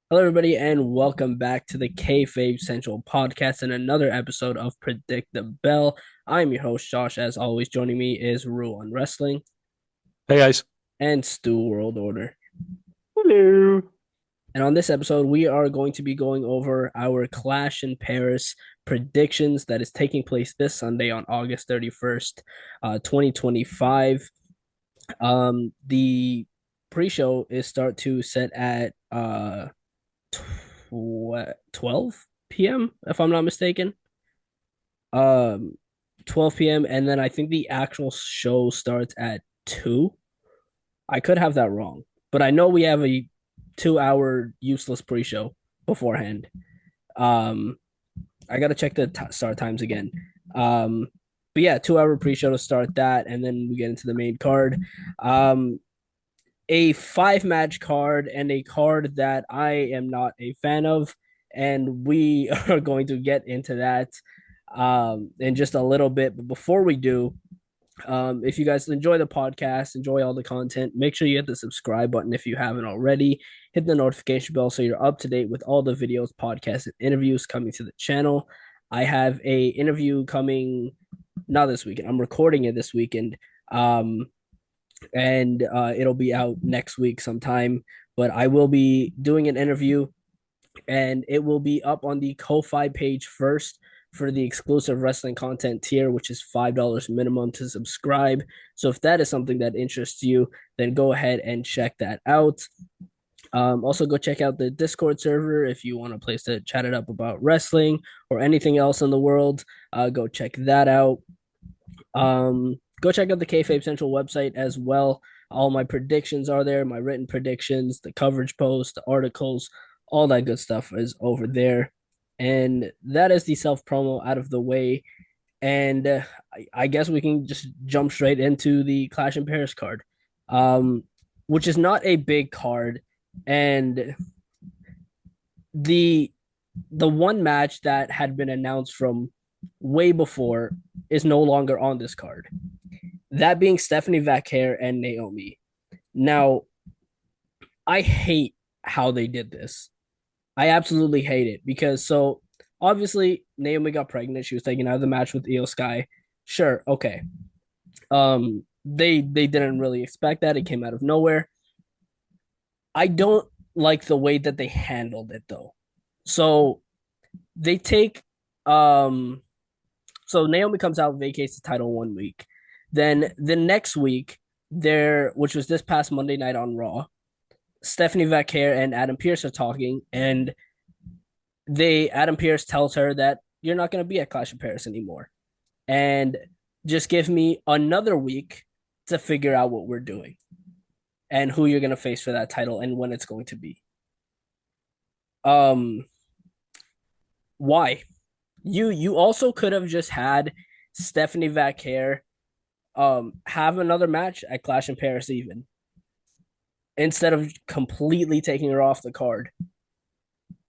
Hello, everybody, and welcome back to the Kayfabe Central podcast and another episode of Predict the Bell. I'm your host, Josh. As always, joining me is Rue on Wrestling Hey guys. and Stu World Order. Hello. And on this episode, we are going to be going over our Clash in Paris predictions that is taking place this Sunday on August 31st, 2025. The pre-show is start to set at 12 p.m. if I'm not mistaken. Um, 12 p.m. and then I think the actual show starts at 2. I could have that wrong, but I know we have a 2-hour useless pre-show beforehand. Um, I gotta check the start times again. Um, but yeah, 2-hour pre-show to start that, and then we get into the main card. Um, a 5 match card and a card that I am not a fan of. And we are going to get into that in just a little bit. But before we do, if you guys enjoy the podcast, enjoy all the content, make sure you hit the subscribe button if you haven't already. Hit the notification bell so you're up to date with all the videos, podcasts, and interviews coming to the channel. I have a interview coming not this weekend. I'm recording it this weekend. And it'll be out next week sometime. But I will be doing an interview, and it will be up on the Ko-Fi page first for the exclusive wrestling content tier, which is $5 minimum to subscribe. So if that is something that interests you, then go ahead and check that out. Also, go check out the Discord server if you want a place to chat it up about wrestling or anything else in the world. Go check that out. Go check out the Kayfabe Central website as well. All my predictions are there, my written predictions, the coverage posts, the articles, all that good stuff is over there. And that is the self promo out of the way. And I guess we can just jump straight into the Clash in Paris card, um, which is not a big card. And the the one match that had been announced from way before is no longer on this card. That being Stephanie Vaquer and Naomi. Now, I hate how they did this. I absolutely hate it because obviously Naomi got pregnant. She was taken out of the match with Io Sky. Sure, okay. They didn't really expect that. It came out of nowhere. I don't like the way that they handled it though. So they take um so Naomi comes out, vacates the title 1 week. Then the next week, which was this past Monday night on Raw, Stephanie Vaquer and Adam Pearce are talking, and Adam Pearce tells her that you're not going to be at Clash of Paris anymore, and just give me another week to figure out what we're doing and who you're going to face for that title and when it's going to be. Um, why? You also could have just had Stephanie Vaquer have another match at Clash in Paris even instead of completely taking her off the card.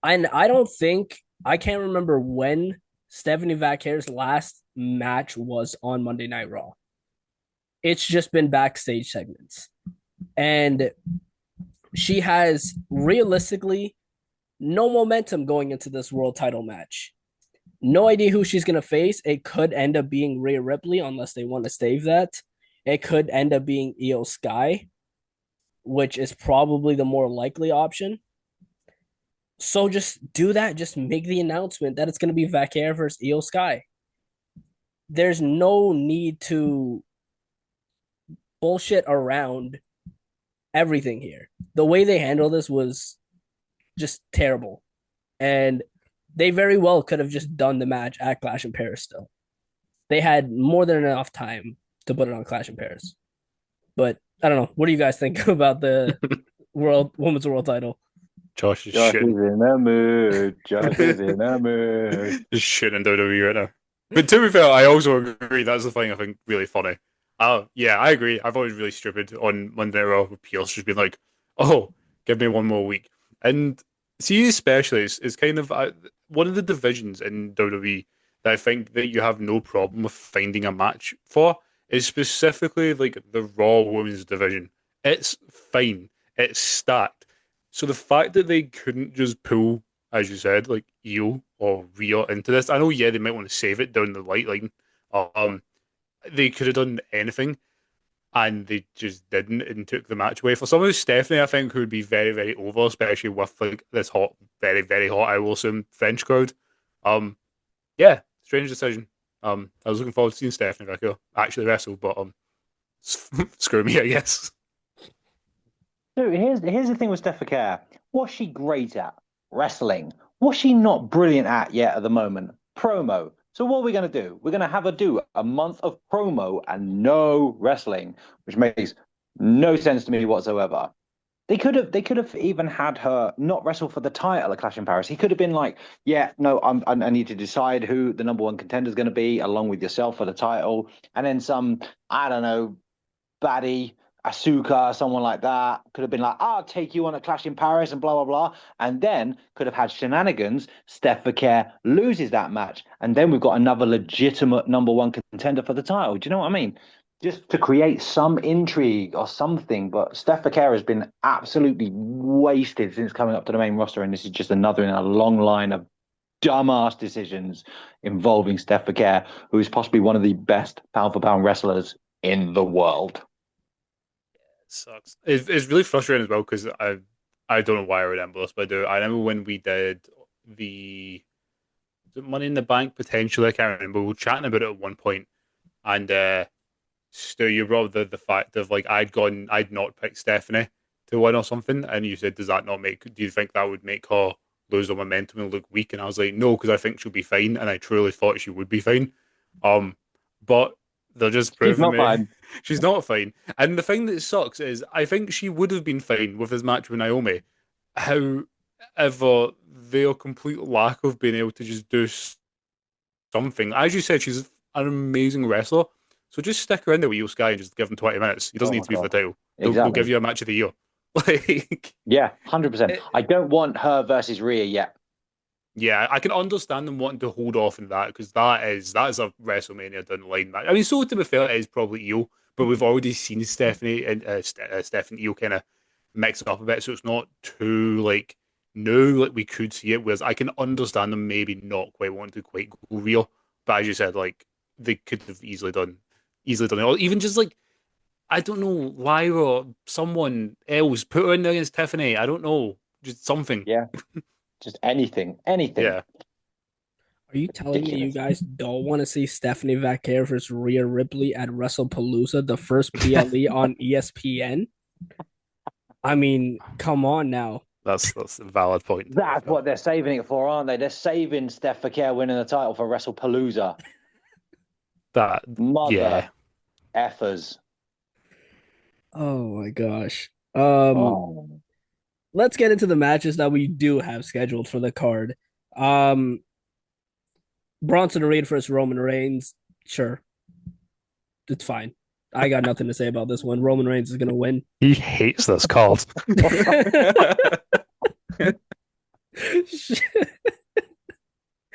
And I can't remember when Stephanie Vaquer's last match was on Monday Night Raw. It's just been backstage segments. And she has realistically no momentum going into this world title match. No idea who she's going to face. It could end up being Rhea Ripley unless they want to save that. It could end up being Io Sky, which is probably the more likely option. So just do that. Just make the announcement that it's going to be Vaquer versus Io Sky. There's no need to bullshit around everything here. The way they handled this was just terrible. And they very well could have just done the match at Clash in Paris still. They had more than enough time to put it on Clash in Paris. But I don't know. What do you guys think about the women's world title? Josh is Josh is shitting. in a mood. Josh is in a mood. Just shitting WWE right now. But to be fair, I also agree. That's the thing I think really funny. Yeah, I agree. I've always really stupid on Monday Night Raw with Pierce just being like, "Oh, give me one more week." And see, especially, it's kind of one of the divisions in WWE that I think that you have no problem with finding a match for is specifically like the Raw Women's division. It's fine. It's stacked. So the fact that they couldn't just pull, as you said, like Io or Rhea into this, I know, yeah, they might want to save it down the light line. Um, they could have done anything, and they just didn't and took the match away. For someone who's Stephanie, I think, who would be very, very over, especially with like this hot, very, very hot, I will assume, French crowd. Um, yeah, strange decision. I was looking forward to seeing Stephanie Vecchio actually wrestle, but screw me, I guess. So here's the thing with Steph Care. What's she great at? Wrestling. What's she not brilliant at yet at the moment? Promo. So what are we going to do? We're going to have her do a month of promo and no wrestling, which makes no sense to me whatsoever. They could have even had her not wrestle for the title at Clash in Paris. He could have been like, yeah, no, I need to decide who the number one contender is going to be, along with yourself for the title, and then some, I don't know, baddie, Asuka, someone like that, could have been like, I'll take you on a Clash in Paris and blah, blah, blah. And then could have had shenanigans. Steph Care loses that match. And then we've got another legitimate number one contender for the title. Do you know what I mean? Just to create some intrigue or something. But Steph Care has been absolutely wasted since coming up to the main roster. And this is just another in a long line of dumbass decisions involving Steph Care, who is possibly one of the best pound for pound wrestlers in the world. Sucks. It's really frustrating as well because I don't know why I remember this, but I do. I remember when we did the Money in the Bank potentially. I can't remember. We were chatting about it at one point, and Stu, you brought the fact of like I'd not picked Stephanie to win or something, and you said, does that not make? Do you think that would make her lose the momentum and look weak? And I was like, no, because I think she'll be fine, and I truly thought she would be fine. But they're just She's proving not me fine. she's not fine. And the thing that sucks is I think she would have been fine with this match with Naomi. However, their complete lack of being able to just do something. As you said, she's an amazing wrestler. So just stick her in there with Io Sky and just give him 20 minutes. He Oh doesn't need my to be for the god. title. They'll give Exactly. you a match of the year. Like, Yeah, 100%. it, I don't want her versus Rhea yet. yeah, I can understand them wanting to hold off in that because that is a WrestleMania down the line match. I mean, so to be fair, it is probably Io, but we've already seen Stephanie and Stephanie Io kind of mix it up a bit, so it's not too like new. Like we could see it. Whereas I can understand them maybe not quite wanting to quite go real, but as you said, like they could have easily done it, or even just like I don't know, Lyra or someone else put her in there against Tiffany. I don't know, just something. Yeah, just anything, anything. Yeah. Are you telling me you Ridiculous. guys don't want to see Stephanie Vaquer versus Rhea Ripley at WrestlePalooza, the first PLE on ESPN? I mean, come on now. That's a valid point. That's what they're saving it for, aren't they? They're saving Steph Care winning the title for WrestlePalooza. That Mother yeah. effers. Oh my gosh. Oh. Let's get into the matches that we do have scheduled for the card. Bronson Reed versus Roman Reigns. Sure. It's fine. I got nothing to say about this one. Roman Reigns is gonna win. He hates this card.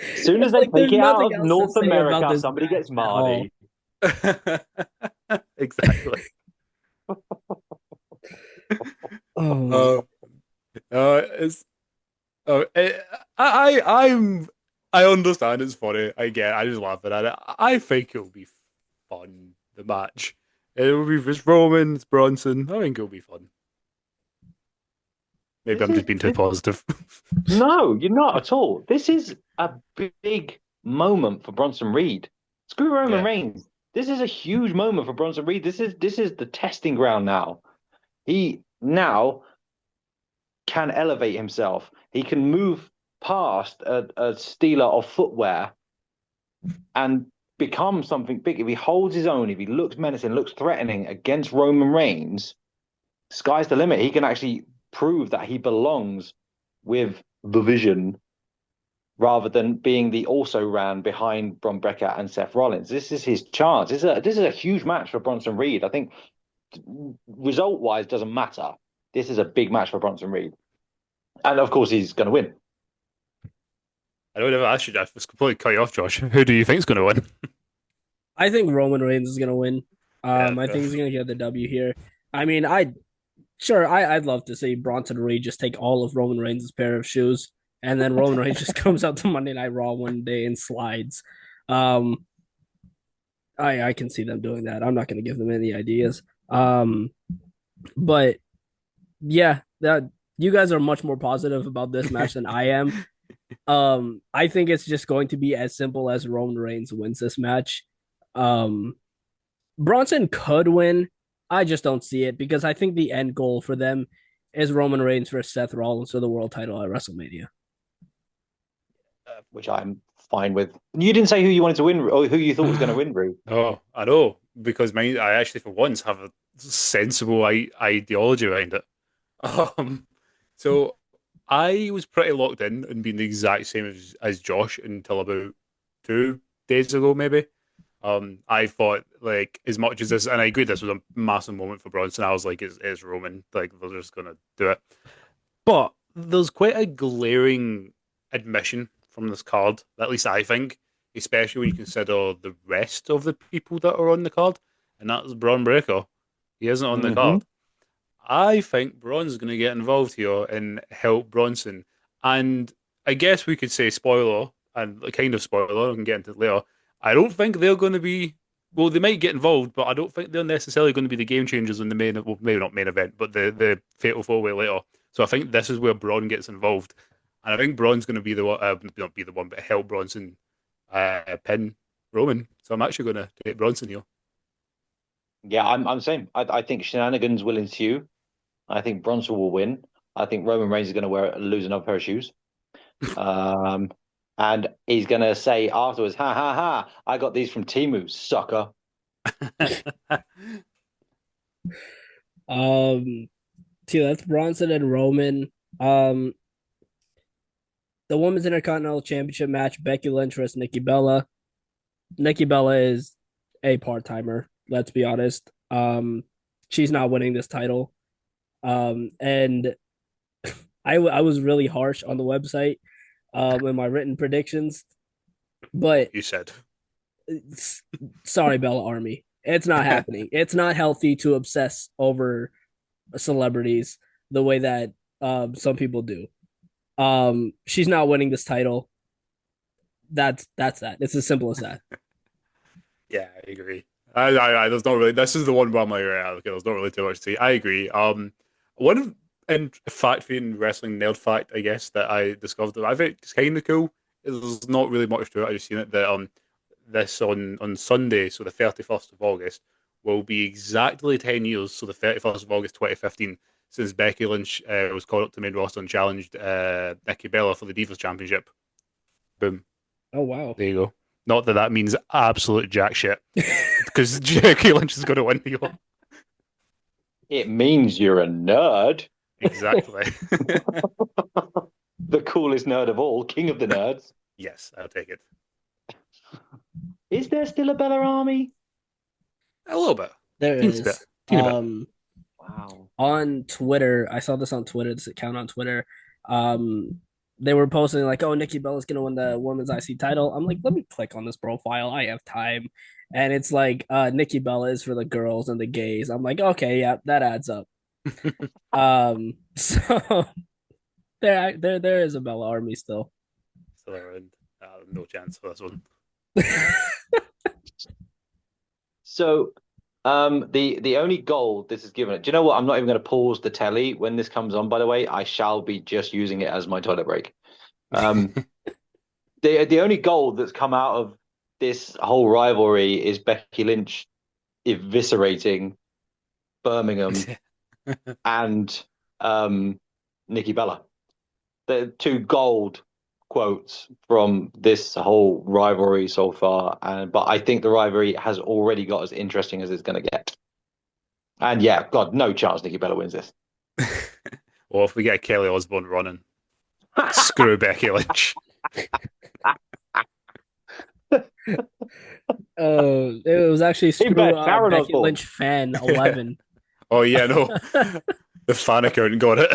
As soon as they Like there's take it out nothing of else to North say about America, this somebody match gets at all. Marty. Exactly. Oh, It's I understand it's funny. I just laugh at it. I think it'll be fun. The match. It will be just Roman, it's Bronson. I think it'll be fun. Maybe This I'm is just being too positive. No, you're not at all. This is a big moment for Bronson Reed. Screw Roman Yeah. Reigns. This is a huge moment for Bronson Reed. This is the testing ground now. He now can elevate himself. He can move past a stealer of footwear and become something big. If he holds his own, if he looks menacing, looks threatening against Roman Reigns, sky's the limit. He can actually prove that he belongs with the Vision rather than being the also ran behind Bron Breakker and Seth Rollins. This is his chance. This is a huge match for Bronson Reed. I think result wise doesn't matter. This is a big match for Bronson Reed, and of course he's going to win. I don't know. I should just completely cut you off, Josh. Who do you think is going to win? I think Roman Reigns is gonna win. Yeah, I think he's gonna get the W here. I mean, I Sure, I'd love to see Bronson Reed just take all of Roman Reigns' pair of shoes, and then Roman Reigns just comes out to Monday Night Raw one day and slides. Um, I can see them doing that. I'm not going to give them any ideas. But yeah, that you guys are much more positive about this match than I am. I think it's just going to be as simple as Roman Reigns wins this match. Um, Bronson could win. I just don't see it because I think the end goal for them is Roman Reigns versus Seth Rollins for the world title at WrestleMania. Which I'm fine with. You didn't say who you wanted to win or who you thought was going to win, Rue. Oh, I know because I actually for once have a sensible ideology behind it. Um, so I was pretty locked in and being the exact same as Josh until about 2 days ago, maybe. I thought like as much as this, and I agree this was a massive moment for Bronson. I was like, it's Roman, like they're just gonna do it. But there's quite a glaring admission from this card, at least I think, especially when you consider the rest of the people that are on the card, and that's Braun Breaker. He isn't on the Mm-hmm. card. I think Braun's going to get involved here and help Bronson. And I guess we could say spoiler, and a kind of spoiler, I can get into it later. I don't think they're going to be, well, they might get involved, but I don't think they're necessarily going to be the game changers in the main, well, maybe not main event, but the Fatal 4-Way later. So I think this is where Braun gets involved. And I think Braun's going to be the one, not be the one, but help Bronson pin Roman. So I'm actually going to take Bronson here. Yeah, I'm same. I think shenanigans will ensue. I think Bronson will win. I think Roman Reigns is going to lose another pair of shoes. Um, and he's going to say afterwards, "Ha ha ha! I got these from Timu, sucker." Um, See, that's Bronson and Roman. Um, the Women's Intercontinental Championship match: Becky Lynch versus Nikki Bella. Nikki Bella is a part timer. Let's be honest. She's not winning this title. And I was really harsh on the website in my written predictions, but You said. sorry, Bella Army, it's not happening. It's not healthy to obsess over celebrities the way that some people do. She's not winning this title. That's that. It's as simple as that. Yeah, I agree. There's not really. This is the one where I'm like, yeah, okay, there's not really too much to say. I agree. One of in fact, being wrestling nerd fact, I guess that I discovered that I think it's kind of cool. There's not really much to it. I just seen it that this on Sunday, so the 31st of August, will be exactly 10 years. So the 31st of August 2015, since Becky Lynch was called up to main roster and challenged Nikki Bella for the Divas Championship. Boom. Oh wow. There you go. Not that that means absolute jack shit, because Becky Lynch is going to win the It means you're a nerd. Exactly. The coolest nerd of all, king of the nerds. Yes, I'll take it. Is there still a Bella Army? A little bit. There Teeny bit. is. Teeny bit. Wow. On Twitter, I saw this on Twitter, this account on Twitter. They were posting like, "Oh, Nikki Bella's gonna win the women's IC title." I'm like, let me click on this profile. I have time, and it's like, Nikki Bella is for the girls and the gays. I'm like, okay, yeah, that adds up. So there is a Bella Army still. Still around. No chance for this one. So, the only gold this is given. Do you know what? I'm not even going to pause the telly when this comes on. By the way, I shall be just using it as my toilet break. The only gold that's come out of this whole rivalry is Becky Lynch eviscerating Birmingham and Nikki Bella. The two gold quotes from this whole rivalry so far, but I think the rivalry has already got as interesting as it's going to get. And yeah, God, no chance Nikki Bella wins this. Or if we get Kelly Osbourne running, screw Becky Lynch. It was actually screw Sharon Becky Osbourne. Lynch fan 11. Oh yeah, no, the fan account got it.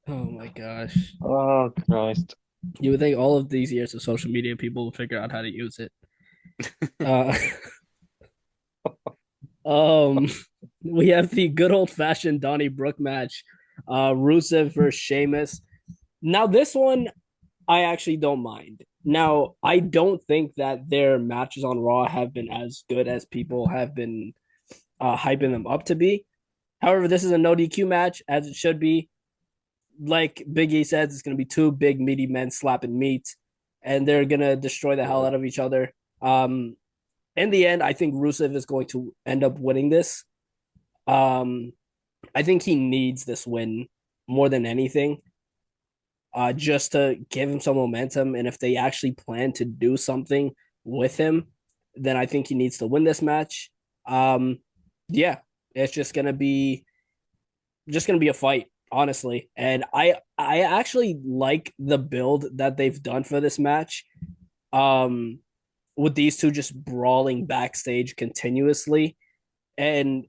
Oh my gosh. Oh Christ. You would think all of these years of social media people would figure out how to use it. Uh, um we have the good old fashioned Donnybrook match, Rusev versus Sheamus. Now, this one I actually don't mind. Now, I don't think that their matches on Raw have been as good as people have been hyping them up to be. However, this is a no DQ match, as it should be. Like Big E says, it's going to be two big meaty men slapping meat, and they're going to destroy the hell out of each other. In the end, I think Rusev is going to end up winning this. Um, I think he needs this win more than anything, just to give him some momentum. And if they actually plan to do something with him, then I think he needs to win this match. Um, yeah, it's just gonna be a fight, honestly. And I actually like the build that they've done for this match. Um, with these two just brawling backstage continuously, and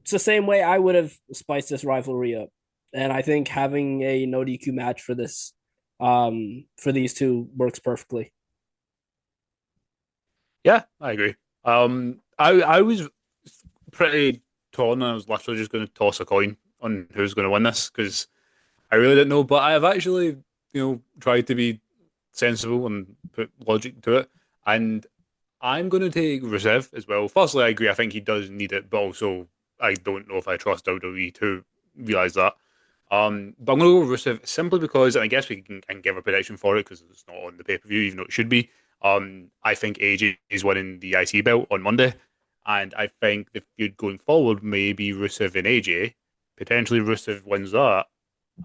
it's the same way I would have spiced this rivalry up. And I think having a no DQ match for this, for these two works perfectly. Yeah, I agree. I was pretty torn. I was literally just going to toss a coin on who's going to win this because I really didn't know. But I have actually, tried to be sensible and put logic to it. And I'm going to take Rusev as well. Firstly, I agree. I think he does need it, but also I don't know if I trust WWE to realize that. But I'm going to go with Rusev simply because, and I guess we can give a prediction for it because it's not on the pay per view, even though it should be. I think AJ is winning the IC belt on Monday, and I think the feud going forward may be Rusev and AJ. Potentially, Rusev wins that,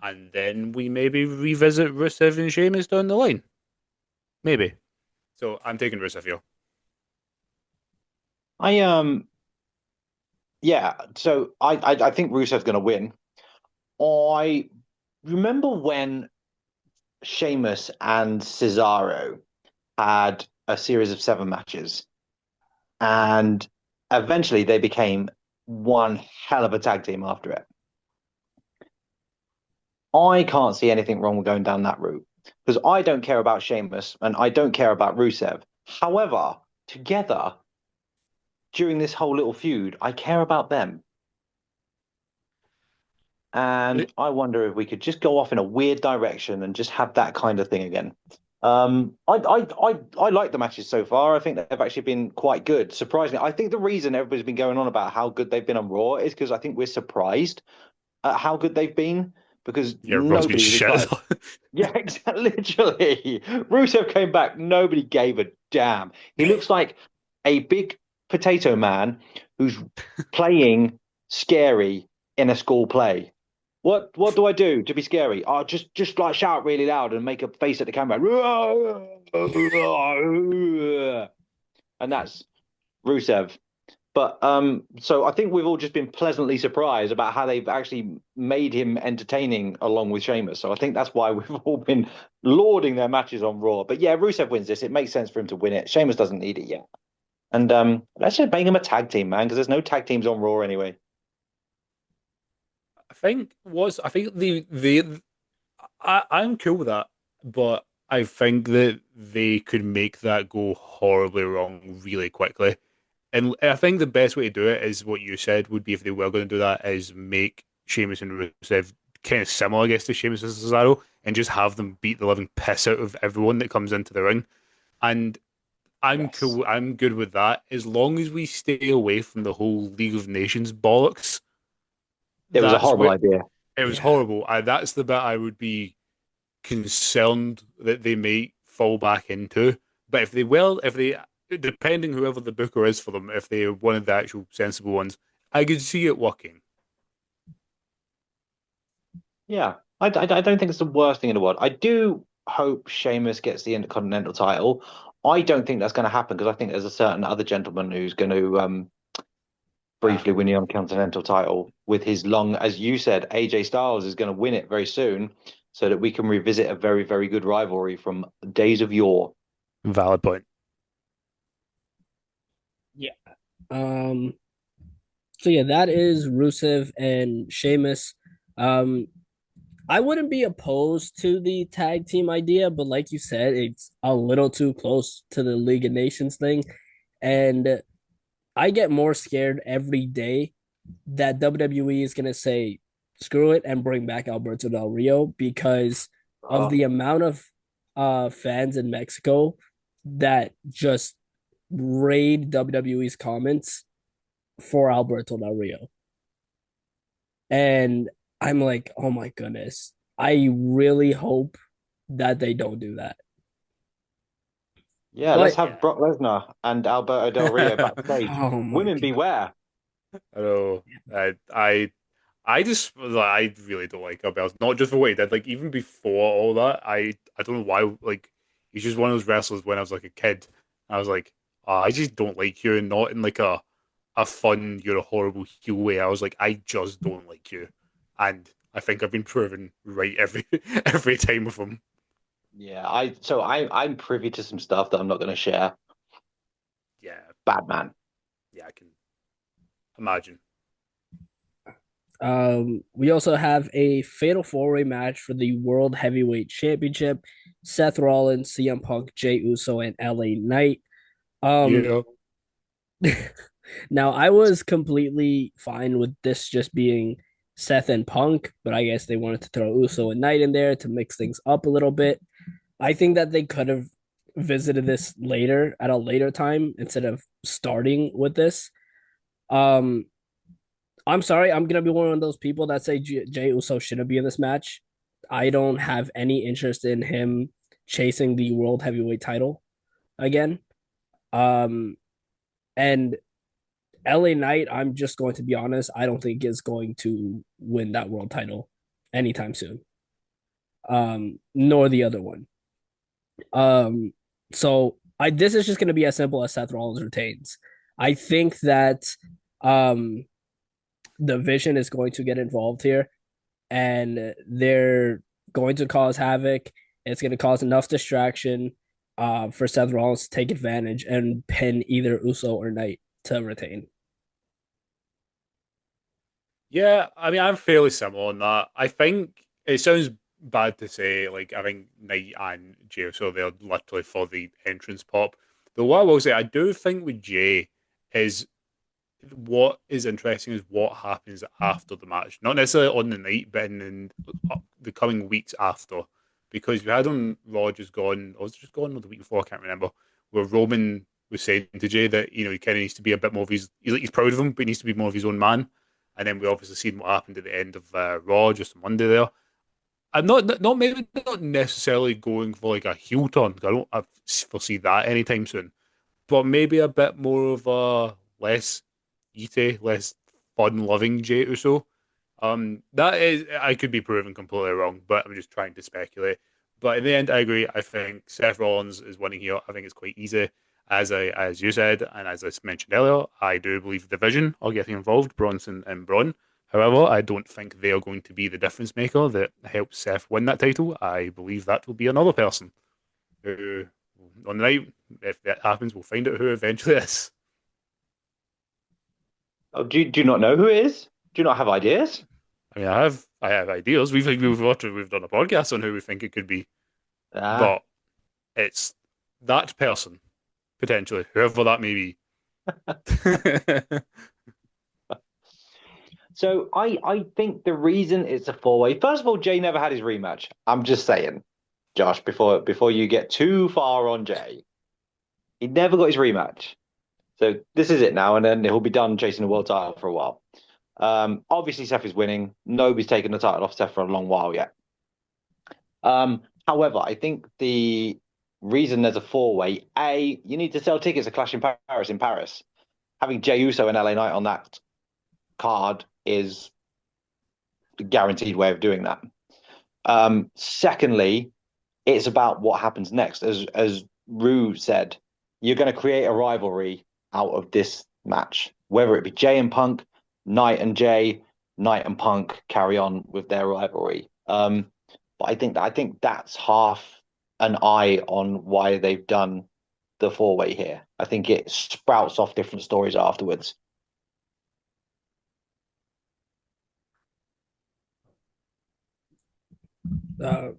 and then we maybe revisit Rusev and Sheamus down the line. Maybe. So I'm taking Rusev here. I Yeah, so I think Rusev's going to win. I remember when Sheamus and Cesaro had a series of 7 matches, and eventually they became one hell of a tag team after it. I can't see anything wrong with going down that route because I don't care about Sheamus and I don't care about Rusev. However, together during this whole little feud, I care about them. And I wonder if we could just go off in a weird direction and just have that kind of thing again. I like the matches so far. I think they've actually been quite good. Surprisingly, I think the reason everybody's been going on about how good they've been on Raw is because I think we're surprised at how good they've been because Yeah, Raw's been nobody was shit. excited. Yeah, exactly. Literally. Rusev came back. Nobody gave a damn. He looks like a big potato man who's playing scary in a school play. What do I do to be scary? Oh, just like shout really loud and make a face at the camera. And that's Rusev. But so I think we've all just been pleasantly surprised about how they've actually made him entertaining along with Sheamus. So I think that's why we've all been lauding their matches on Raw. But yeah, Rusev wins this. It makes sense for him to win it. Sheamus doesn't need it yet. And let's just make him a tag team, man, because there's no tag teams on Raw anyway. I'm cool with that, but I think that they could make that go horribly wrong really quickly. And I think the best way to do it is what you said would be if they were going to do that is make Sheamus and Rusev kind of similar, I guess, to Sheamus and Cesaro and just have them beat the living piss out of everyone that comes into the ring. And I'm Yes. cool. I'm good with that as long as we stay away from the whole League of Nations bollocks. It was a That's horrible where idea. it was Yeah. horrible. That's the bit I would be concerned that they may fall back into. But if they, depending whoever the booker is for them, if they wanted the actual sensible ones, I could see it working. Yeah, I don't think it's the worst thing in the world. I do hope Sheamus gets the Intercontinental title. I don't think that's going to happen because I think there's a certain other gentleman who's going to Ah, briefly win the Intercontinental title with his long, as you said, AJ Styles is going to win it very soon so that we can revisit a very, very good rivalry from days of yore. valid point. Yeah. Um, so yeah, that is Rusev and Sheamus. Um, I wouldn't be opposed to the tag team idea, but like you said, it's a little too close to the League of Nations thing. And I get more scared every day that WWE is gonna say screw it and bring back Alberto Del Rio because of Oh, the amount of fans in Mexico that just raid WWE's comments for Alberto Del Rio. And I'm like, oh my goodness. I really hope that they don't do that. yeah, let's But have Brock Lesnar and Alberto Del Rio backstage. oh my Women god. beware. I know. I just I really don't like Alberto. Not just for what he did. Like even before all that, I don't know why. Like he's just one of those wrestlers. When I was like a kid, I was like, oh, I just don't like you, and not in like a fun, you're a horrible heel way. I was like, I just don't like you, and I think I've been proven right every every time with him. Yeah, I'm privy to some stuff that I'm not going to share. Yeah, Bad man. yeah, I can imagine. We also have a fatal four-way match for the World Heavyweight Championship. Seth Rollins, CM Punk, Jey Uso, and LA Knight. Um, Yeah, now I was completely fine with this just being Seth and Punk, but I guess they wanted to throw Uso and Knight in there to mix things up a little bit. I think that they could have visited this later at a later time instead of starting with this. Um, I'm sorry, I'm gonna be one of those people that say Jey Uso shouldn't be in this match. I don't have any interest in him chasing the world heavyweight title again. Um, and LA Knight, I'm just going to be honest, I don't think is going to win that world title anytime soon. Nor the other one. Um, so I this is just going to be as simple as Seth Rollins retains. I think that um the Vision is going to get involved here, and they're going to cause havoc. It's going to cause enough distraction for Seth Rollins to take advantage and pin either Uso or Knight to retain. yeah. I mean, I'm fairly similar on that. I think it sounds bad to say, like I think Knight and Jay, so they're literally for the entrance pop. Though what I will say, I do think with Jay is what is interesting is what happens after the match, not necessarily on the night, but in the coming weeks after. Because we had on Raw just gone, or was it just gone, or the week before, I can't remember, where Roman was saying to Jay that he kind of needs to be a bit more of he's proud of him, but he needs to be more of his own man. And then we obviously seen what happened at the end of Raw just on Monday there. I'm not maybe not necessarily going for like a heel turn. I don't foresee that anytime soon, but maybe a bit more of a less Ite, less fun-loving Jey Uso. That is, I could be proven completely wrong, but I'm just trying to speculate. But in the end, I agree. I think Seth Rollins is winning here. I think it's quite easy, as you said, and as I mentioned earlier. I do believe the Division are getting involved, Bronson and Braun. However, I don't think they are going to be the difference maker that helps Seth win that title. I believe that will be another person who, on the night, if that happens, we'll find out who eventually is. Oh, do you not know who it is? Do you not have ideas? I mean, I have ideas. We've done a podcast on who we think it could be, Ah, but it's that person potentially, whoever that may be. so I think the reason it's a four-way. First of all, Jay never had his rematch. I'm just saying, Josh, before you get too far on Jay, he never got his rematch. So this is it now, and then he'll be done chasing the world title for a while. Obviously, Seth is winning. Nobody's taken the title off Seth for a long while yet. However, I think the reason there's a four-way, you need to sell tickets to Clash in Paris. In Paris, having Jey Uso and LA Knight on that card is the guaranteed way of doing that. Secondly, it's about what happens next. As Rue said, you're going to create a rivalry out of this match, whether it be Jay and Punk, Knight and Jay, Knight and Punk carry on with their rivalry. But I think that's half an eye on why they've done the four-way here. I think it sprouts off different stories afterwards.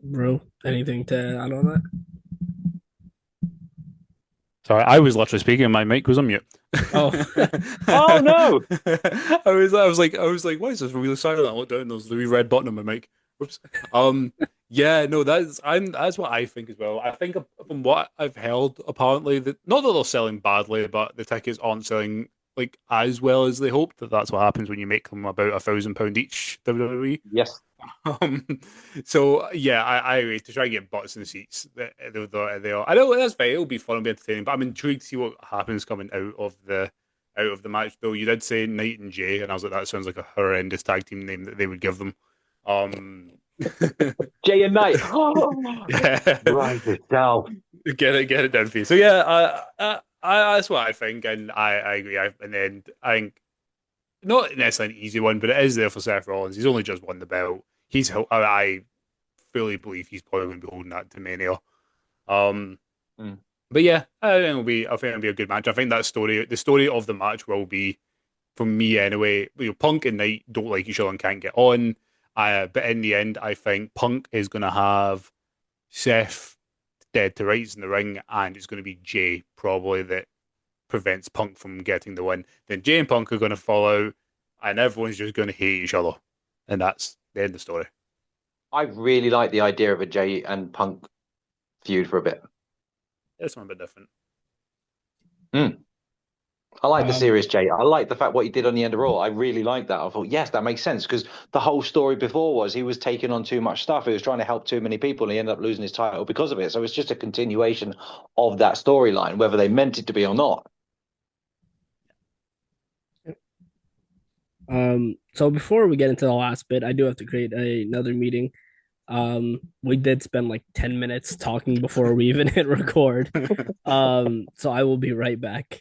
Bro, anything to add on that? Sorry, I was literally speaking and my mic was on mute. Oh, Oh no! I was like, why is this really silent? I looked down, there's the wee red button on my mic. Whoops. Yeah, no, that's what I think as well. I think from what I've heard, apparently that not that they're selling badly, but the tickets aren't selling like as well as they hoped. That's what happens when you make them about £1,000 each. WWE. Yes. Um, so yeah, I agree to try and get butts in the seats. They are. I know that's fine. It'll be fun. It'll be entertaining. But I'm intrigued to see what happens coming out of the match. Though you did say Knight and Jay, and I was like, that sounds like a horrendous tag team name that they would give them. Um, Day and night. Oh, yeah, right itself. get it done for you. So yeah, that's what I think, and I agree. And then I think not necessarily an easy one, but it is there for Seth Rollins. He's only just won the belt. I fully believe he's probably going to be holding that to Mania. Um, Mm. but yeah, I think it'll be a good match. I think the story of the match will be, from me anyway. You know, Punk and Knight don't like each other and can't get on. But in the end, I think Punk is going to have Seth dead to rights in the ring, and it's going to be Jay probably that prevents Punk from getting the win. Then Jay and Punk are going to fall out, and everyone's just going to hate each other, and that's the end of the story. I really like the idea of a Jay and Punk feud for a bit. It's one a bit different. Mm. I like the um, serious Jay. I like the fact what he did on the end of Raw. I really like that. I thought, yes, that makes sense because the whole story before was he was taking on too much stuff. He was trying to help too many people, and he ended up losing his title because of it. So it's just a continuation of that storyline, whether they meant it to be or not. so before we get into the last bit, I do have to create another meeting. We did spend like 10 minutes talking before we even hit record. So I will be right back.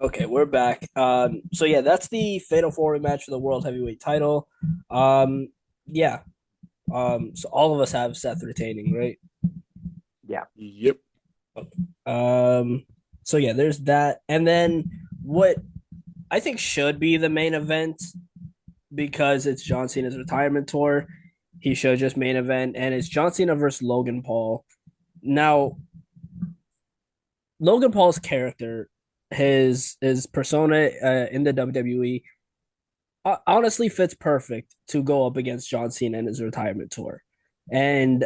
Okay, we're back. So yeah, that's the Fatal 4-Way match for the World Heavyweight title. Yeah. So all of us have Seth retaining, right? Yeah. Yep. So yeah, there's that. And then what I think should be the main event, because it's John Cena's retirement tour. He should just main event, and it's John Cena versus Logan Paul. Now, Logan Paul's character, his persona in the WWE, honestly fits perfect to go up against John Cena in his retirement tour. And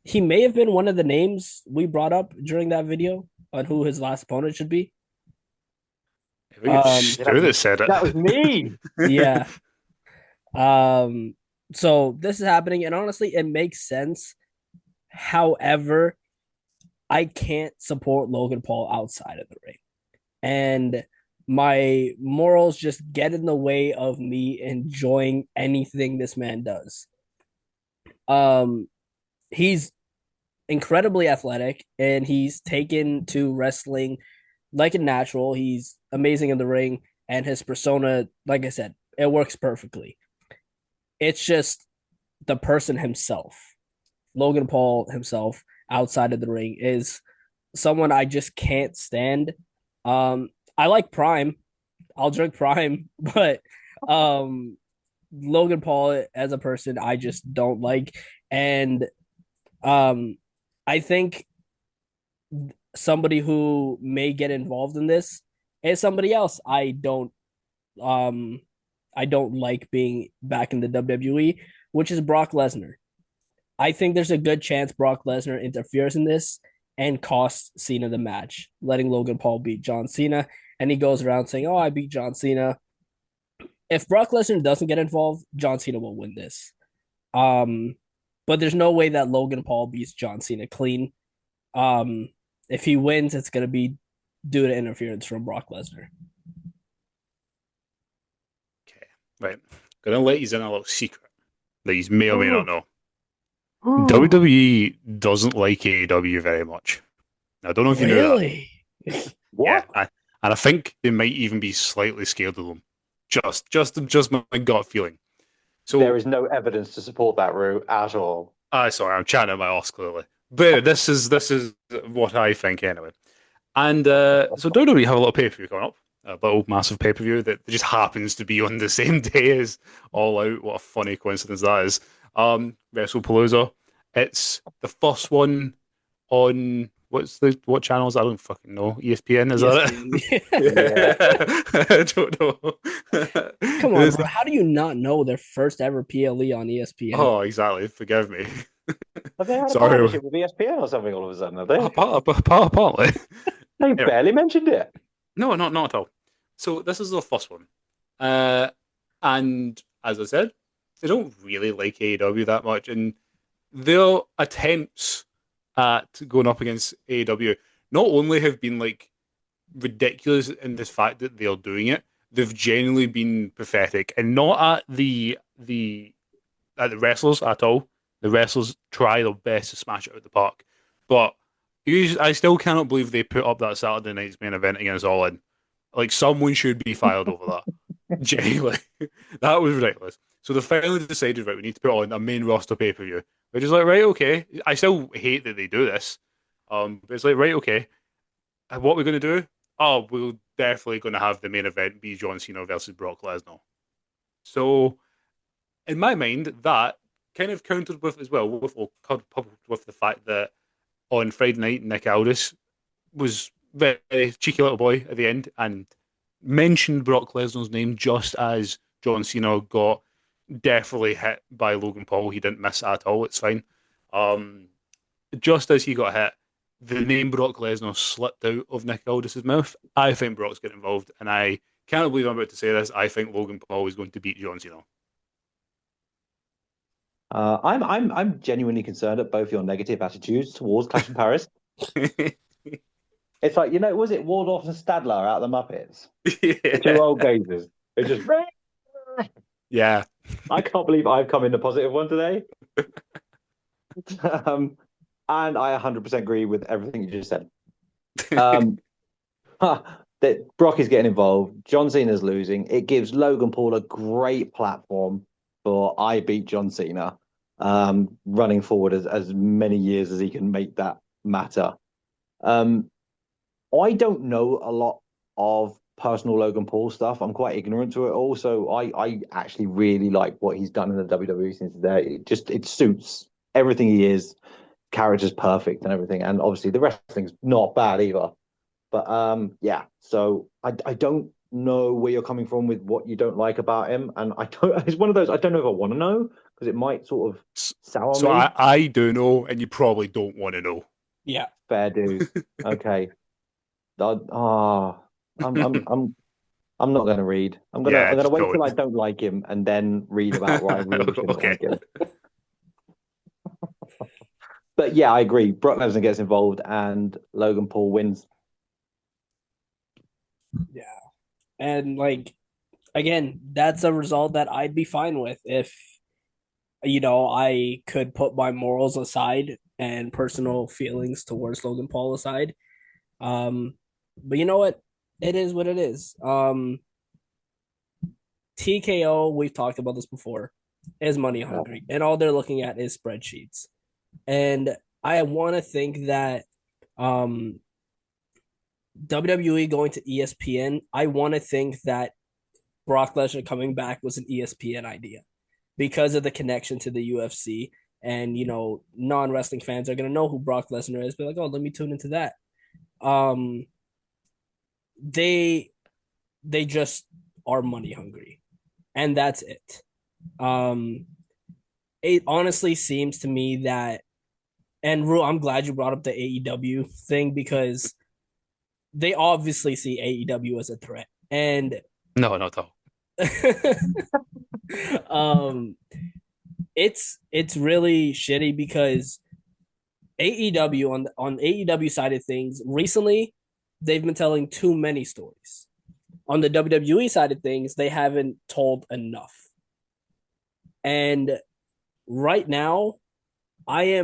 he may have been one of the names we brought up during that video on who his last opponent should be. I think it's Stu that said it. That was me. Yeah. So this is happening, and honestly, it makes sense. However, I can't support Logan Paul outside of the ring. And my morals just get in the way of me enjoying anything this man does. He's incredibly athletic, and he's taken to wrestling like a natural. He's amazing in the ring, and his persona, like I said, it works perfectly. It's just the person himself, Logan Paul himself, outside of the ring, is someone I just can't stand. I like Prime. I'll drink Prime, but um, Logan Paul as a person, I just don't like. And um, I think somebody who may get involved in this is somebody else um I don't like being back in the WWE, which is Brock Lesnar. I think there's a good chance Brock Lesnar interferes in this and costs Cena the match, letting Logan Paul beat John Cena. And he goes around saying, "Oh, I beat John Cena." If Brock Lesnar doesn't get involved, John Cena will win this. Um, but there's no way that Logan Paul beats John Cena clean. Um, if he wins, it's gonna be due to interference from Brock Lesnar. Okay, right. Gonna let you in a little secret that you may or may not know. WWE doesn't like AEW very much. I don't know if you knew that. Really? What? And I think they might even be slightly scared of them. Just my gut feeling. So There is no evidence to support that, Rue, at all. sorry, I'm chatting at my ass clearly. But this is what I think anyway. And so WWE have a little pay per view coming up, a little massive pay per view that just happens to be on the same day as All Out. What a funny coincidence that is. WrestlePalooza. It's the first one on what channels? I don't fucking know. ESPN, is that ESPN. Yeah. it? I don't know. Come on, It's bro. the- How do you not know their first ever PLE on ESPN? oh, exactly. Forgive me. Have they had a Sorry. partnership with ESPN or something all of a sudden, have they? Apparently. They Anyway, barely mentioned it. no, not at all. So this is the first one. Uh, and as I said, they don't really like AEW that much, and their attempts at going up against AEW not only have been like ridiculous in the fact that they're doing it, they've genuinely been pathetic, and not at the wrestlers at all. The wrestlers try their best to smash it out of the park, but I still cannot believe they put up that Saturday night's main event against All In. Like someone should be fired over that. Genuinely, that was ridiculous. So they finally decided, right, we need to put on a main roster pay per view. They're just like, right, okay. I still hate that they do this, but it's like, right, okay. What we're going to do? Oh, we're definitely going to have the main event be John Cena versus Brock Lesnar. So, in my mind, that kind of countered with as well, coupled with the fact that on Friday night, Nick Aldis was very cheeky little boy at the end and mentioned Brock Lesnar's name just as John Cena got definitely hit by Logan Paul. He didn't miss at all. It's fine. Um, just as he got hit, the name Brock Lesnar slipped out of Nick Aldis's mouth. I think Brock's getting involved, and I can't believe I'm about to say this. I think Logan Paul is going to beat John Cena. I'm genuinely concerned at both your negative attitudes towards Clash in Paris. It's like, was it Waldorf and Stadler out of the Muppets? The two old gazers. They just Yeah. I can't believe I've come in the positive one today. And I 100% agree with everything you just said. That Brock is getting involved. John Cena's losing. It gives Logan Paul a great platform for I beat John Cena, running forward as many years as he can make that matter. I don't know a lot of personal Logan Paul stuff. I'm quite ignorant to it all. So I actually really like what he's done in the WWE since there. It suits everything he is. Character's perfect and everything. And obviously the wrestling's not bad either. But yeah, so I don't know where you're coming from with what you don't like about him. And I don't it's one of those I don't know if I want to know because it might sort of sour So me. I do know, and you probably don't want to know. Yeah. Fair dues. Okay. Oh, I'm not going to read. Yeah, I'm gonna just wait till I don't. don't like him and then read about why I really shouldn't Okay. like him. But yeah, I agree. Brock Lesnar gets involved and Logan Paul wins. Yeah. And like again, that's a result that I'd be fine with if I could put my morals aside and personal feelings towards Logan Paul aside. But you know what? It is what it is. TKO, we've talked about this before, is money hungry, and all they're looking at is spreadsheets. And I want to think that um, WWE going to ESPN, I want to think that Brock Lesnar coming back was an ESPN idea because of the connection to the UFC. And non wrestling fans are gonna know who Brock Lesnar is. Be like, oh, let me tune into that. Um, they they just are money hungry, and that's it. Um, it honestly seems to me that, and Ru, I'm glad you brought up the AEW thing because they obviously see AEW as a threat, and No, not at all. um, it's really shitty because AEW on AEW side of things recently they've been telling too many stories. On the WWE side of things, they haven't told enough. And right now, I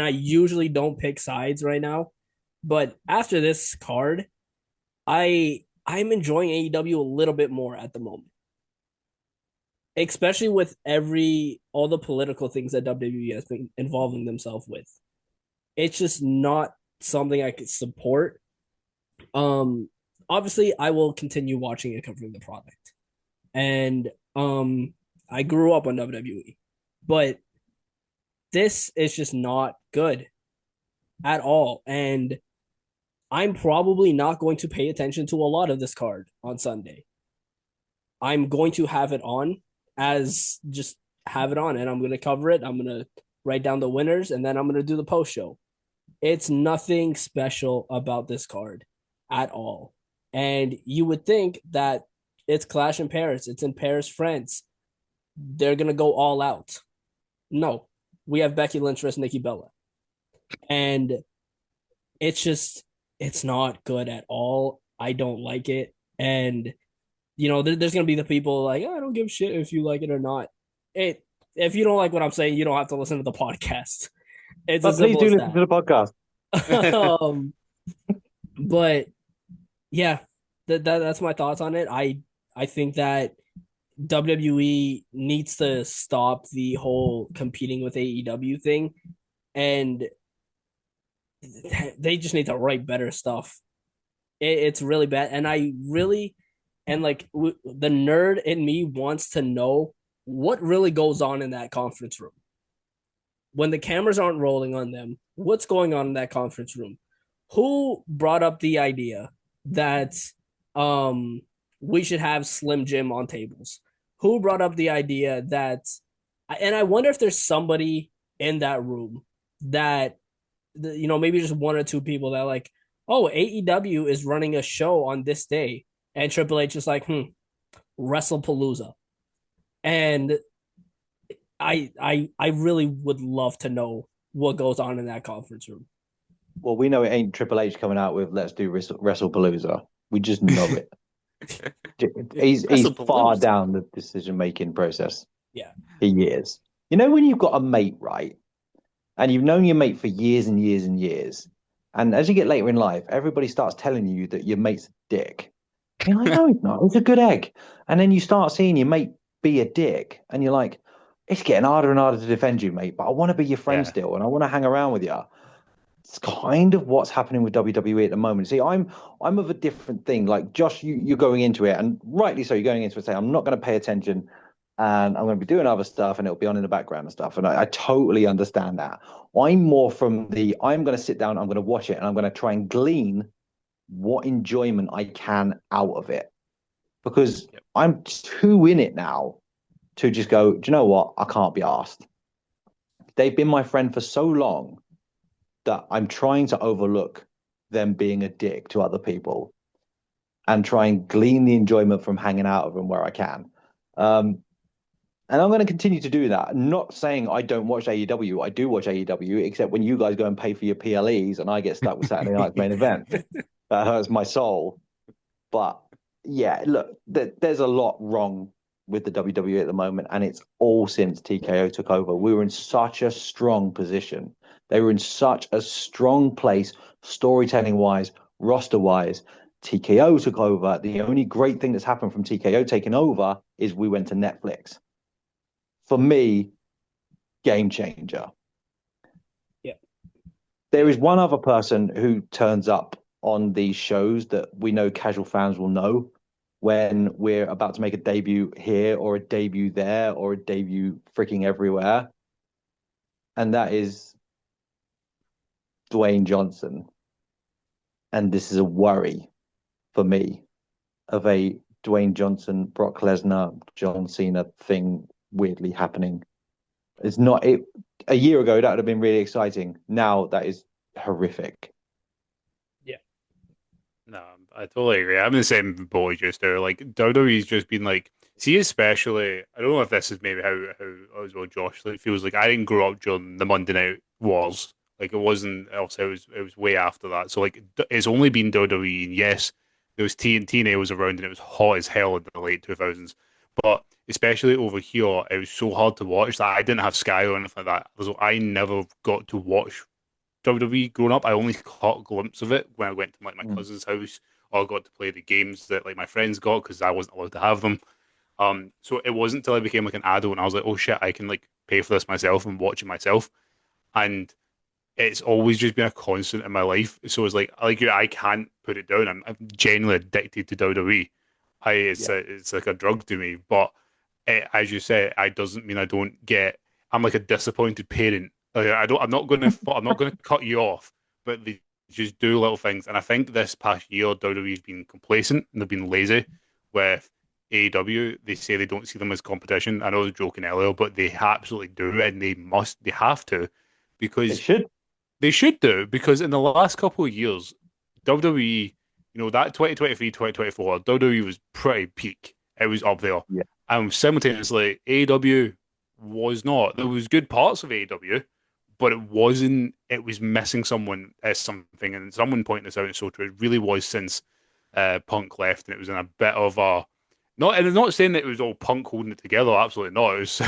usually don't pick sides right now, but after this card, I'm enjoying AEW a little bit more at the moment. Especially with all the political things that WWE has been involving themselves with. It's just not something I could support. Um Obviously I will continue watching and covering the product. And I grew up on WWE. But this is just not good. at all. And I'm probably not going to pay attention to a lot of this card on Sunday. I'm going to have it on as just have it on and I'm going to cover it. I'm going to write down the winners and then I'm going to do the post show. It's nothing special about this card at all. And you would think that it's Clash in Paris, it's in Paris, France. They're going to go all out. No, we have Becky Lynch versus Nikki Bella. And it's just, it's not good at all. I don't like it. And there's gonna be the people like, oh, I don't give a shit if you like it or not. It If you don't like what I'm saying, you don't have to listen to the podcast. It's But as please simple do as listen to the podcast. that. But yeah, that's my thoughts on it. I think that WWE needs to stop the whole competing with AEW thing, and they just need to write better stuff. It's really bad, and I really and like the nerd in me wants to know what really goes on in that conference room when the cameras aren't rolling on them. What's going on in that conference room? Who brought up the idea that um we should have Slim Jim on tables? Who brought up the idea that, and I wonder if there's somebody in that room that, maybe just one or two people that like, oh, AEW is running a show on this day, and Triple H is like, WrestlePalooza, and I really would love to know what goes on in that conference room. Well, we know it ain't Triple H coming out with "Let's do WrestlePalooza." We just know it. He's far down the decision making process. Yeah, he is. You know, when you've got a mate, right, and you've known your mate for years and years and years, and as you get later in life, everybody starts telling you that your mate's a dick. And you're like, no, he's not. He's a good egg. And then you start seeing your mate be a dick, and you're like, it's getting harder and harder to defend you, mate. But I want to be your friend Yeah. still, and I want to hang around with you. It's kind of what's happening with WWE at the moment. See, I'm of a different thing. Like Josh, you're going into it, and rightly so. You're going into it saying, I'm not going to pay attention, and I'm going to be doing other stuff, and it'll be on in the background and stuff. And I totally understand that. I'm more from the I'm going to sit down, I'm going to watch it, and I'm going to try and glean what enjoyment I can out of it, because I'm too in it now to just go, do you know what? I can't be asked. They've been my friend for so long that I'm trying to overlook them being a dick to other people and try and glean the enjoyment from hanging out of them where I can. And I'm going to continue to do that. I'm not saying I don't watch AEW. I do watch AEW, except when you guys go and pay for your PLEs and I get stuck with Saturday night's main event. That hurts my soul. But yeah, look, there's a lot wrong with the WWE at the moment, and it's all since TKO took over. We were in such a strong position. They were in such a strong place, storytelling wise, roster wise. TKO took over. The only great thing that's happened from TKO taking over is we went to Netflix. For me, game changer. Yeah. There is one other person who turns up on these shows that we know casual fans will know when we're about to make a debut here or a debut there or a debut freaking everywhere. And that is Dwayne Johnson. And this is a worry for me of a Dwayne Johnson, Brock Lesnar, John Cena thing weirdly happening. It's not it. A year ago, that would have been really exciting. Now that is horrific. Yeah. No, I totally agree. I'm in the same boat just there. Like WWE's just been like, see, especially. I don't know if this is maybe how as well Josh like, feels like. I didn't grow up during the Monday Night Wars. Like it wasn't. Also, it was way after that. So like, it's only been WWE. And yes, there was TNA was around and it was hot as hell in the late 2000s. But especially over here, it was so hard to watch that I didn't have Sky or anything like that. So I never got to watch WWE growing up. I only caught a glimpse of it when I went to like my cousin's house or got to play the games that like my friends got because I wasn't allowed to have them. So it wasn't until I became like an adult and I was like, oh shit, I can like pay for this myself and watch it myself. And it's always just been a constant in my life. So it's like you, I can't put it down. I'm genuinely addicted to WWE. It's like a drug to me. But as you say, it doesn't mean I don't get. I'm like a disappointed parent. Like I'm not going to cut you off but they just do little things. And I think this past year, WWE's been complacent and they've been lazy with AEW. They say they don't see them as competition. I know I was joking earlier, but they absolutely do, and they have to, They because should. they should do, because in the last couple of years, WWE, that 2023, 2024, WWE was pretty peak. It was up there. Yeah. And simultaneously, AEW was not. There was good parts of AEW, but it was missing something. And someone pointed this out in social. It really was since Punk left, and it was in a bit of a, not, and I'm not saying that it was all Punk holding it together. Absolutely not. It was,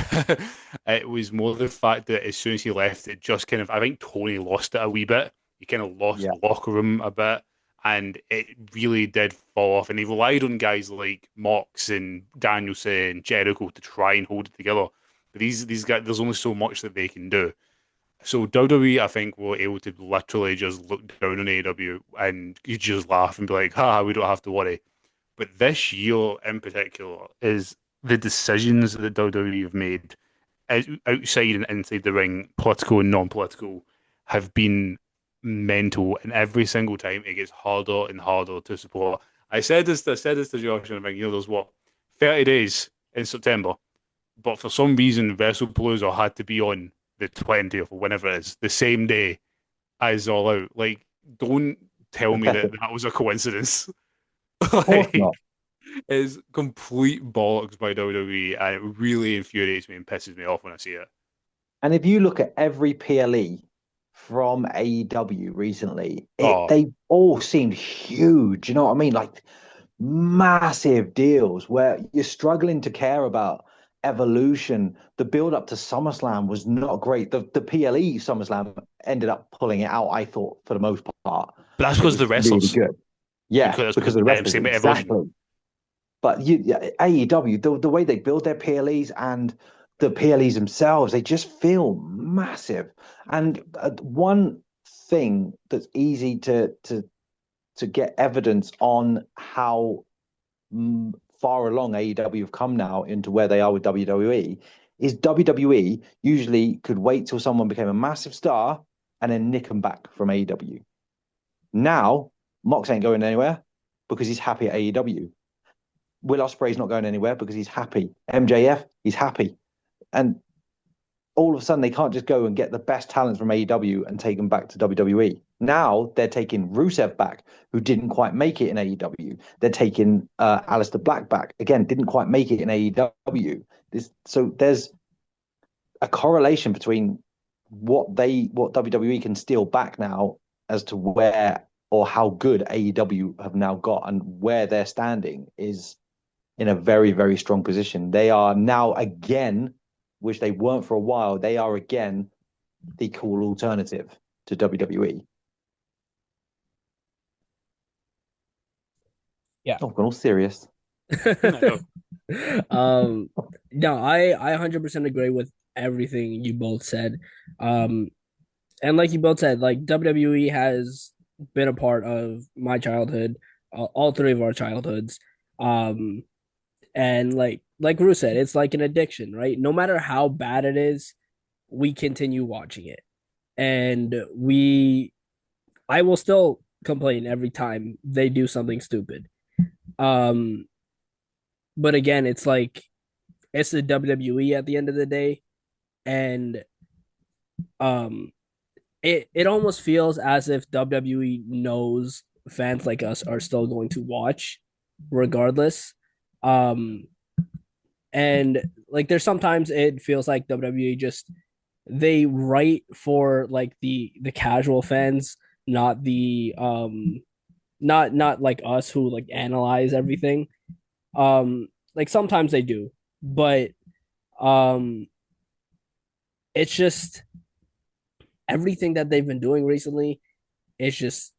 it was more the fact that as soon as he left, it just kind of, I think Tony lost it a wee bit. He kind of lost Yeah. the locker room a bit, and it really did fall off. And he relied on guys like Mox and Danielson and Jericho to try and hold it together. But these guys, there's only so much that they can do. So WWE, I think, were able to literally just look down on AEW and you just laugh and be like, "Ha, we don't have to worry." But this year in particular is the decisions that WWE have made outside and inside the ring, political and non-political, have been mental. And every single time it gets harder and harder to support. I said this to Josh, and I think, there's what, 30 days in September, but for some reason, WrestlePalooza had to be on the 20th or whenever it is, the same day as All Out. Like, don't tell me that Pathetic. that was a coincidence. Of course Like, not. it's complete bollocks by WWE, and it really infuriates me and pisses me off when I see it. And if you look at every PLE from AEW recently, Oh, they all seemed huge. You know what I mean? Like massive deals where you're struggling to care about evolution. The build up to SummerSlam was not great. The PLE SummerSlam ended up pulling it out, I thought, for the most part. but that's It because of was the really wrestlers. good. Yeah, Because because of the wrestlers. same with Evolution. Exactly. But AEW, the way they build their PLEs and the PLEs themselves, they just feel massive. And one thing that's easy to get evidence on how far along AEW have come now into where they are with WWE is WWE usually could wait till someone became a massive star and then nick them back from AEW. Now, Mox ain't going anywhere because he's happy at AEW. Will Ospreay's not going anywhere because he's happy. MJF, he's happy. And all of a sudden, they can't just go and get the best talents from AEW and take them back to WWE. Now they're taking Rusev back, who didn't quite make it in AEW. They're taking Aleister Black back. Again, didn't quite make it in AEW. So there's a correlation between what WWE can steal back now as to where or how good AEW have now got and where they're standing is in a very, very strong position. They are now again, which they weren't for a while, they are again the cool alternative to WWE. Yeah. Oh, gone all serious. um no, I 100% agree with everything you both said. And like you both said, like WWE has been a part of my childhood, all three of our childhoods. Um and like Ruth said, it's like an addiction, right? No matter how bad it is, we continue watching it. And I will still complain every time they do something stupid. Um but again, it's like it's the WWE at the end of the day, and um it almost feels as if WWE knows fans like us are still going to watch regardless. Um and like there's sometimes it feels like WWE just they write for like the casual fans, not the not like us who like analyze everything. Like sometimes they do, but um it's just everything that they've been doing recently, it's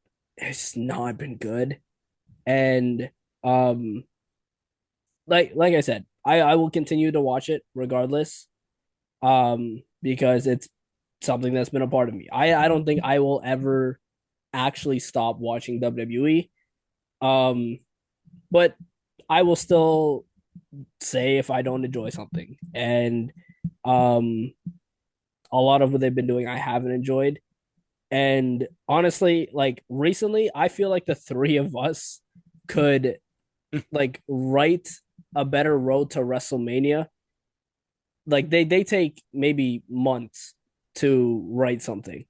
not been good. And um like I said, I will continue to watch it regardless. Because it's something that's been a part of me. I don't think I will ever actually stop watching WWE. Um but I will still say if I don't enjoy something. And um a lot of what they've been doing I haven't enjoyed. And honestly, like recently, I feel like the three of us could like write a better road to WrestleMania. Like they take maybe months to write something.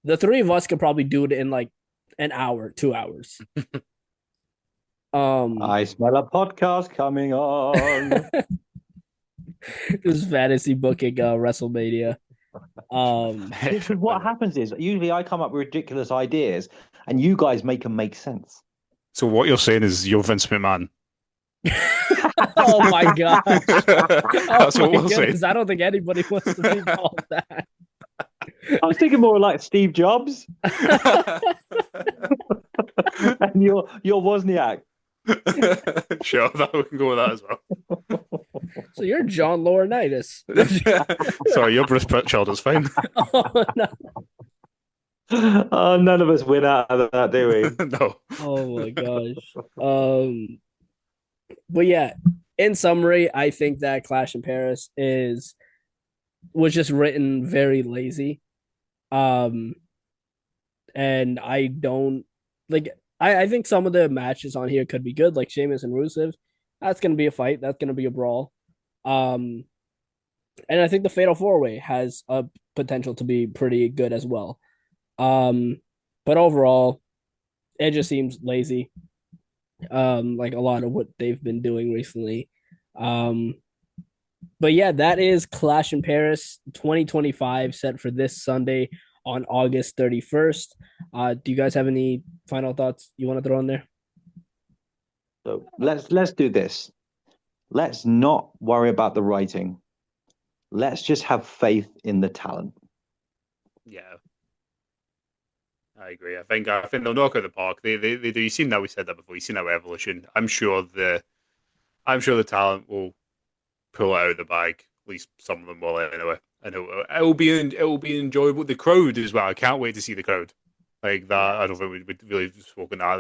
The three of us could probably do it in like an hour, 2 hours. Um, I smell a podcast coming on. this fantasy booking WrestleMania. Because what happens is usually I come up with ridiculous ideas, and you guys make them make sense. So what you're saying is you're Vince McMahon. Oh my gosh. Oh That's my what we'll say. goodness. I don't think anybody wants to be called that. I was thinking more like Steve Jobs and your Wozniak. Sure, that we can go with that as well. So you're John Laurinaitis. Sorry, your Bruce Pritchard is fine. Oh, no. Oh, none of us win out of that, do we? No. Oh my gosh. But yeah, in summary, I think that Clash in Paris was just written very lazy. Um, and I don't like. I think some of the matches on here could be good, like Sheamus and Rusev. That's gonna be a fight. That's gonna be a brawl. Um, and I think the Fatal Four Way has a potential to be pretty good as well. Um, but overall, it just seems lazy. Like a lot of what they've been doing recently. Um, but yeah, that is Clash in Paris 2025 set for this Sunday on August 31st. Do you guys have any final thoughts you want to throw in there? So let's do this. Let's not worry about the writing. Let's just have faith in the talent. Yeah, I agree. I think they'll knock out the park. They do. You've seen that, we said that before. You've seen that with Evolution. I'm sure the talent will pull it out of the bag. At least some of them will anyway. And it will be enjoyable. The crowd as well. I can't wait to see the crowd like that. I don't think we've really spoken out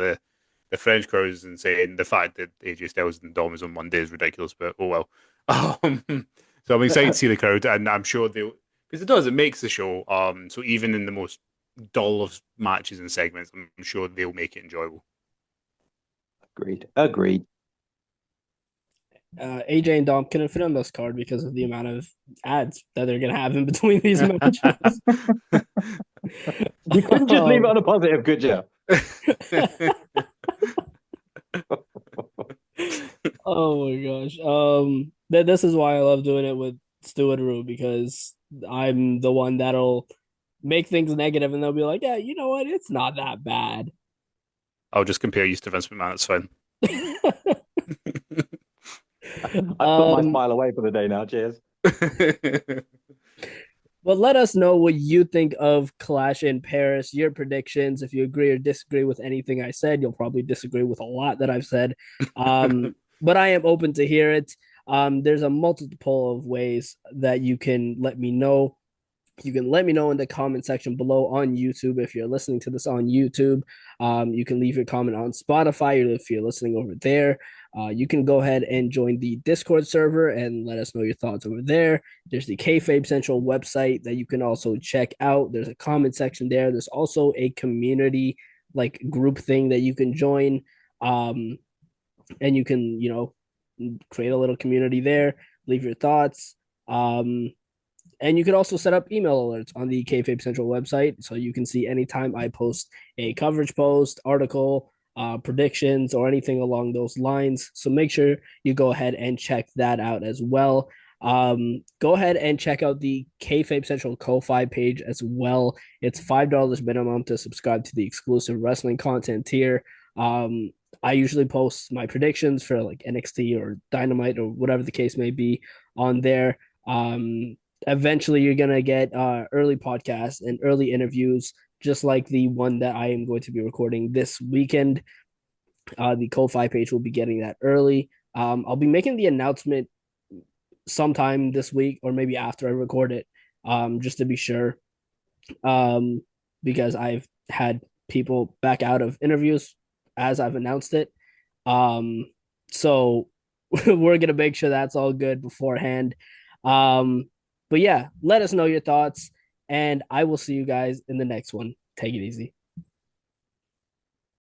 the French crowd is insane. The fact that AJ Styles and Dom is on Monday is ridiculous, but oh well. So I'm excited to see the crowd, and I'm sure they'll because it makes the show. So even in the most dull of matches and segments, I'm sure they'll make it enjoyable. Agreed. AJ and Dom couldn't fit on this card because of the amount of ads that they're gonna have in between these matches. You couldn't just leave it on a positive, could you? Oh my gosh. This is why I love doing it with Stu and Rue because I'm the one that'll make things negative and they'll be like, yeah, you know what? It's not that bad. I'll just compare you to Vince McMahon. It's fine. I've put my smile away for the day now. Cheers. But let us know what you think of Clash in Paris, your predictions. If you agree or disagree with anything I said, you'll probably disagree with a lot that I've said. But I am open to hear it. There's a multiple of ways that you can let me know. You can let me know in the comment section below on YouTube if you're listening to this on YouTube. You can leave your comment on Spotify or if you're listening over there. You can go ahead and join the Discord server and let us know your thoughts over there. There's the Kayfabe Central website that you can also check out. There's a comment section there. There's also a community like group thing that you can join. And you can, create a little community there, leave your thoughts. And you can also set up email alerts on the Kayfabe Central website so you can see anytime I post a coverage post, article, predictions, or anything along those lines. So make sure you go ahead and check that out as well. Go ahead and check out the Kayfabe Central Ko-Fi page as well. It's $5 minimum to subscribe to the exclusive wrestling content tier. I usually post my predictions for like NXT or Dynamite or whatever the case may be on there. Eventually you're gonna get early podcasts and early interviews, just like the one that I am going to be recording this weekend. The Ko-Fi page will be getting that early. I'll be making the announcement sometime this week or maybe after I record it, just to be sure. Because I've had people back out of interviews as I've announced it. So we're gonna make sure that's all good beforehand. But yeah, let us know your thoughts, and I will see you guys in the next one. Take it easy.